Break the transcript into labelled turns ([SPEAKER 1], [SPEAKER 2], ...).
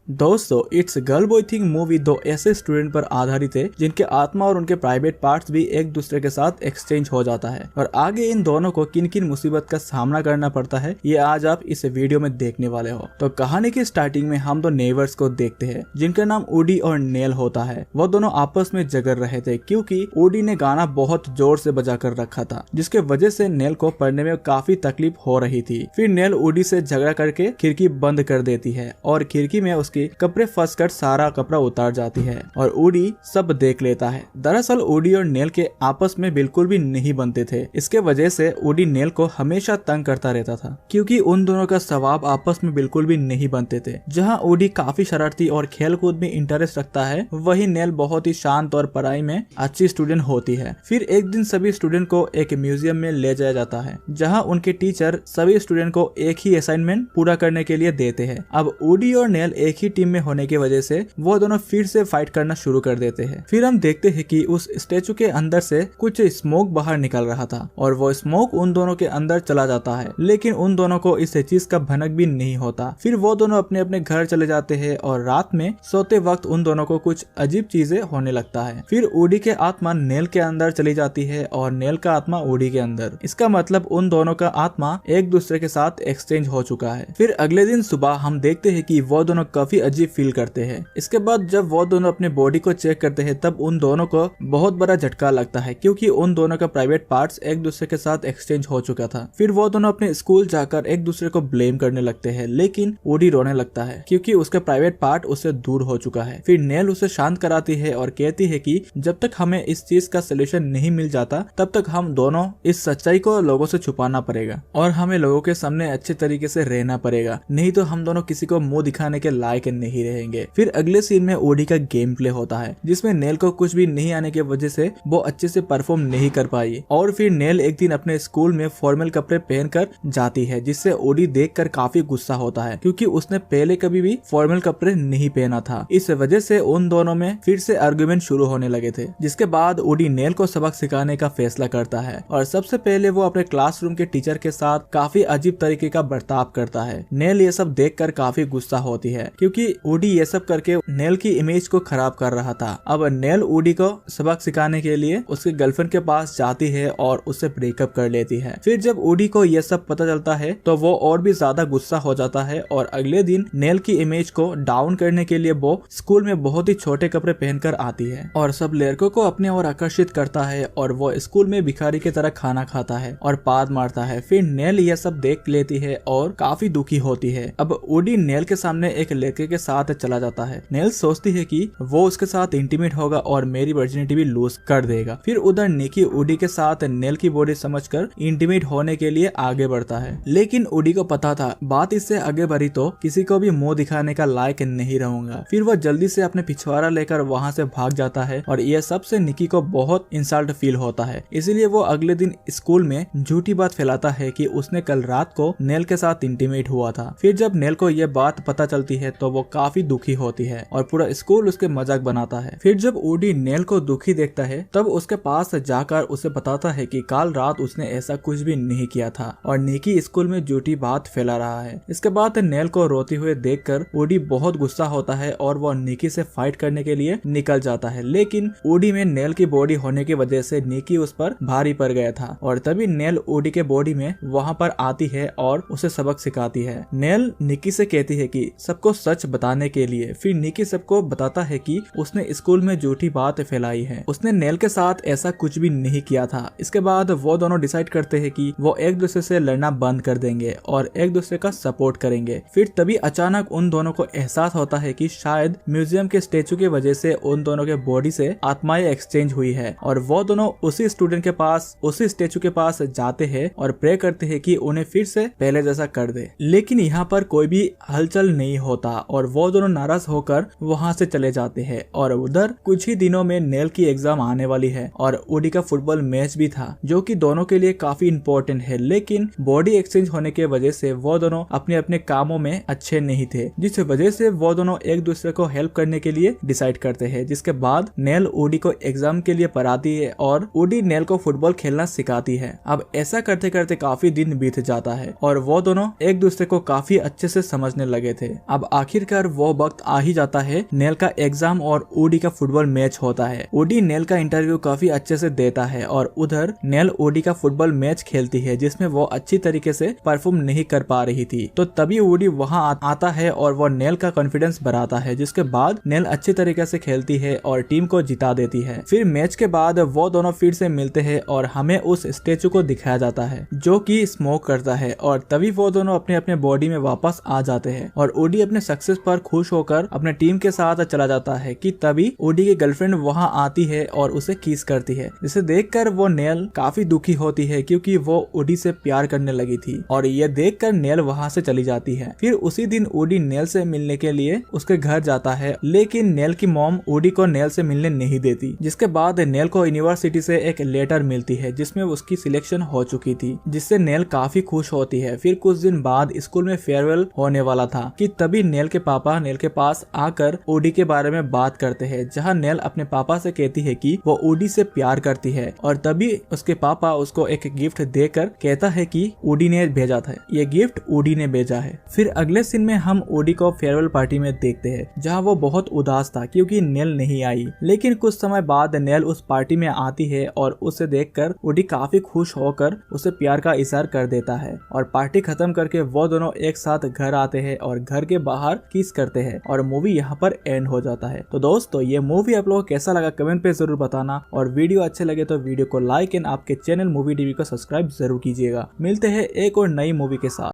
[SPEAKER 1] दोस्तों, it's girl boy thing movie दो ऐसे स्टूडेंट पर आधारित है जिनके आत्मा और उनके प्राइवेट पार्ट्स भी एक दूसरे के साथ एक्सचेंज हो जाता है और आगे इन दोनों को किन किन मुसीबत का सामना करना पड़ता है ये आज आप इस वीडियो में देखने वाले हो। तो कहानी की स्टार्टिंग में हम दो नेबर्स को देखते हैं जिनका नाम ऊडी और नेल होता है। वो दोनों आपस में झगड़ रहे थे क्योंकि ऊडी ने गाना बहुत जोर से बजा कर रखा था जिसके वजह से नेल को पढ़ने में काफी तकलीफ हो रही थी। फिर नेल ऊडी से झगड़ा करके खिड़की बंद कर देती है और खिड़की में उसके कपड़े फंस कर सारा कपड़ा उतार जाती है और ऊडी सब देख लेता है। दरअसल ऊडी और नेल के आपस में बिल्कुल भी नहीं बनते थे। इसके वजह से ऊडी नेल को हमेशा तंग करता रहता था क्योंकि उन दोनों का स्वभाव आपस में बिल्कुल भी नहीं बनते थे। जहां ऊडी काफी शरारती और खेल कूद में इंटरेस्ट रखता है, वही नेल बहुत ही शांत और पढ़ाई में अच्छी स्टूडेंट होती है। फिर एक दिन सभी स्टूडेंट को एक म्यूजियम में ले जाया जाता है जहाँ उनके टीचर सभी स्टूडेंट को एक ही असाइनमेंट पूरा करने के लिए देते हैं। अब ऊडी और नेल एक ही टीम में होने की वजह से वो दोनों फिर से फाइट करना शुरू कर देते हैं। फिर हम देखते हैं कि उस स्टेचू के अंदर से कुछ स्मोक बाहर निकल रहा था और वो स्मोक उन दोनों के अंदर चला जाता है, लेकिन उन दोनों को इस चीज का भनक भी नहीं होता। फिर वो दोनों अपने अपने घर चले जाते हैं और रात में सोते वक्त उन दोनों को कुछ अजीब चीजें होने लगता है। फिर ऊडी के आत्मा नेल के अंदर चली जाती है और नेल का आत्मा ऊडी के अंदर। इसका मतलब उन दोनों का आत्मा एक दूसरे के साथ एक्सचेंज हो चुका है। फिर अगले दिन सुबह हम देखते हैं कि वो दोनों काफी अजीब फील करते हैं। इसके बाद जब वो दोनों अपने बॉडी को चेक करते हैं तब उन दोनों को बहुत बड़ा झटका लगता है क्योंकि उन दोनों का प्राइवेट पार्ट्स एक दूसरे के साथ एक्सचेंज हो चुका था। फिर वो दोनों अपने स्कूल जाकर एक दूसरे को ब्लेम करने लगते हैं, लेकिन ऊडी रोने लगता है क्योंकि उसका प्राइवेट पार्ट उससे दूर हो चुका है। फिर नेल उसे शांत कराती है और कहती है कि जब तक हमें इस चीज का सोल्यूशन नहीं मिल जाता तब तक हम दोनों इस सच्चाई को लोगों से छुपाना पड़ेगा और हमें लोगों के सामने अच्छे तरीके से रहना पड़ेगा, नहीं तो हम दोनों किसी को मुंह दिखाने के लायक नहीं रहेंगे। फिर अगले सीन में ऊडी का गेम प्ले होता है जिसमें नेल को कुछ भी नहीं आने की वजह से वो अच्छे से परफॉर्म नहीं कर पाई और फिर नेल एक दिन अपने स्कूल में फॉर्मल कपड़े पहनकर जाती है जिससे ऊडी देखकर काफी गुस्सा होता है क्योंकि उसने पहले कभी भी फॉर्मल कपड़े नहीं पहना था। इस वजह से उन दोनों में फिर से आर्गुमेंट शुरू होने लगे थे, जिसके बाद ऊडी नेल को सबक सिखाने का फैसला करता है और सबसे पहले वो अपने क्लासरूम के टीचर के साथ काफी अजीब तरीके का बर्ताव करता है। नेल ये सब देखकर काफी गुस्सा होती है क्योंकि ऊडी ये सब करके नेल की इमेज को खराब कर रहा था। अब नेल ऊडी को सबक सिखाने के लिए उसके गर्लफ्रेंड के पास जाती है और उससे ब्रेकअप कर लेती है। फिर जब ऊडी को ये सब पता चलता है तो वो और भी ज्यादा गुस्सा हो जाता है और अगले दिन नेल की इमेज को डाउन करने के लिए वो स्कूल में बहुत ही छोटे कपड़े पहनकर आती है और सब लड़कों को अपने ओर आकर्षित करता है और वो स्कूल में भिखारी की तरह खाना खाता है और पाद मारता है। फिर नेल ये सब देख लेती है और काफी दुखी होती है। अब ऊडी नेल के सामने एक लड़के के साथ चला जाता है। नेल सोचती है कि वो उसके साथ इंटीमेट होगा और मेरी वर्जिनिटी भी लूज कर देगा। फिर उधर निकी ऊडी के साथ नेल की बॉडी समझकर इंटीमेट होने के लिए आगे बढ़ता है, लेकिन ऊडी को पता था बात इससे आगे बढ़ी तो किसी को भी मुंह दिखाने का लायक नहीं रहूंगा। फिर वो जल्दी से अपने पिछवाड़ा लेकर वहाँ से भाग जाता है और ये सबसे निकी को बहुत इंसल्ट फील होता है। इसीलिए वो अगले दिन स्कूल में झूठी बात फैलाता है कि उसने कल रात को नेल के साथ इंटीमेट हुआ था। फिर जब नेल को ये बात पता चलती है तो वो काफी दुखी होती है और पूरा स्कूल उसके मजाक बनाता है। फिर जब ऊडी नेल को दुखी देखता है तब उसके पास जाकर उसे बताता है कि कल रात उसने ऐसा कुछ भी नहीं किया था और निकी स्कूल में झूठी बात फैला रहा है। इसके बाद नेल को रोते हुए देखकर ऊडी बहुत गुस्सा होता है और वो निकी से फाइट करने के लिए निकल जाता है, लेकिन ऊडी में नेल की बॉडी होने की वजह से निकी उस पर भारी पड़ गया था और तभी नेल ऊडी के बॉडी में वहाँ पर आती है और उसे सबक सिखाती है। नेल निकी से कहती है कि सबको सच बताने के लिए। फिर निकी सबको बताता है कि उसने स्कूल में झूठी बात फैलाई है, उसने नेल के साथ ऐसा कुछ भी नहीं किया था। इसके बाद वो दोनों डिसाइड करते हैं कि वो एक दूसरे से लड़ना बंद कर देंगे और एक दूसरे का सपोर्ट करेंगे। फिर तभी अचानक उन दोनों को एहसास होता है कि शायद म्यूजियम के स्टेचू की वजह से उन दोनों के बॉडी से आत्माएं एक्सचेंज हुई है और वो दोनों उसी स्टूडेंट के पास उसी स्टेचू के पास जाते हैं और प्रे करते हैं कि उन्हें फिर से पहले जैसा कर दे, लेकिन यहाँ पर कोई भी हलचल नहीं होता और वो दोनों नाराज होकर वहाँ से चले जाते हैं। और उधर कुछ ही दिनों में नेल की एग्जाम आने वाली है और ऊडी का फुटबॉल मैच भी था जो कि दोनों के लिए काफी इंपॉर्टेंट है, लेकिन बॉडी एक्सचेंज होने की वजह से वो दोनों अपने अपने कामों में अच्छे नहीं थे, जिस वजह से वो दोनों एक दूसरे को हेल्प करने के लिए डिसाइड करते हैं। जिसके बाद नेल ऊडी को एग्जाम के लिए पढ़ाती है और ऊडी नेल को फुटबॉल खेलना सिखाती है। अब ऐसा करते करते काफी दिन बीत जाता है और वो दोनों एक दूसरे को काफी अच्छे से समझने लगे थे। अब आखिर आखिरकार वो वक्त आ ही जाता है। नेल का एग्जाम और ओडी का फुटबॉल मैच होता है। ओडी नेल का इंटरव्यू काफी अच्छे से देता है और उधर नेल ओडी का फुटबॉल मैच खेलती है जिसमें वो अच्छी तरीके से परफॉर्म नहीं कर पा रही थी। तो तभी ओडी वहां आता है और वो नेल का कॉन्फिडेंस बढ़ाता है, जिसके बाद नेल अच्छी तरीके से खेलती है और टीम को जिता देती है। फिर मैच के बाद वो दोनों फिर से मिलते हैं और हमें उस स्टेचू को दिखाया जाता है जो कि स्मोक करता है और तभी वो दोनों अपने अपने बॉडी में वापस आ जाते हैं और ओडी अपने सक्सेस पर खुश होकर अपने टीम के साथ चला जाता है कि तभी ओडी की गर्लफ्रेंड वहां आती है और उसे किस करती है, जिसे देखकर वो नेल काफी दुखी होती है क्योंकि वो ओडी से प्यार करने लगी थी और ये देखकर नेल वहां से चली जाती है। फिर उसी दिन ओडी नेल से मिलने के लिए उसके घर जाता है, लेकिन नेल की मॉम ओडी को नेल से मिलने नहीं देती। जिसके बाद नेल को यूनिवर्सिटी से एक लेटर मिलती है जिसमें उसकी सिलेक्शन हो चुकी थी, जिससे नेल काफी खुश होती है। फिर कुछ दिन बाद स्कूल में फेयरवेल होने वाला था कि तभी नेल के पापा नेल के पास आकर ओडी के बारे में बात करते हैं, जहां नेल अपने पापा से कहती है कि वो ओडी से प्यार करती है और तभी उसके पापा उसको एक गिफ्ट देकर कहता है कि ओडी ने भेजा था, ये गिफ्ट ओडी ने भेजा है। फिर अगले सीन में हम ओडी को फेयरवेल पार्टी में देखते हैं जहां वो बहुत उदास था क्योंकि नेल नहीं आई, लेकिन कुछ समय बाद नेल उस पार्टी में आती है और उसे देखकर ओडी काफी खुश होकर उसे प्यार का इजहार कर देता है और पार्टी खत्म करके वो दोनों एक साथ घर आते हैं और घर के बाहर किस करते हैं और मूवी यहाँ पर एंड हो जाता है। तो दोस्तों ये मूवी आप लोगों को कैसा लगा कमेंट पे जरूर बताना और वीडियो अच्छे लगे तो वीडियो को लाइक एंड आपके चैनल मूवी टीवी को सब्सक्राइब जरूर कीजिएगा। मिलते हैं एक और नई मूवी के साथ।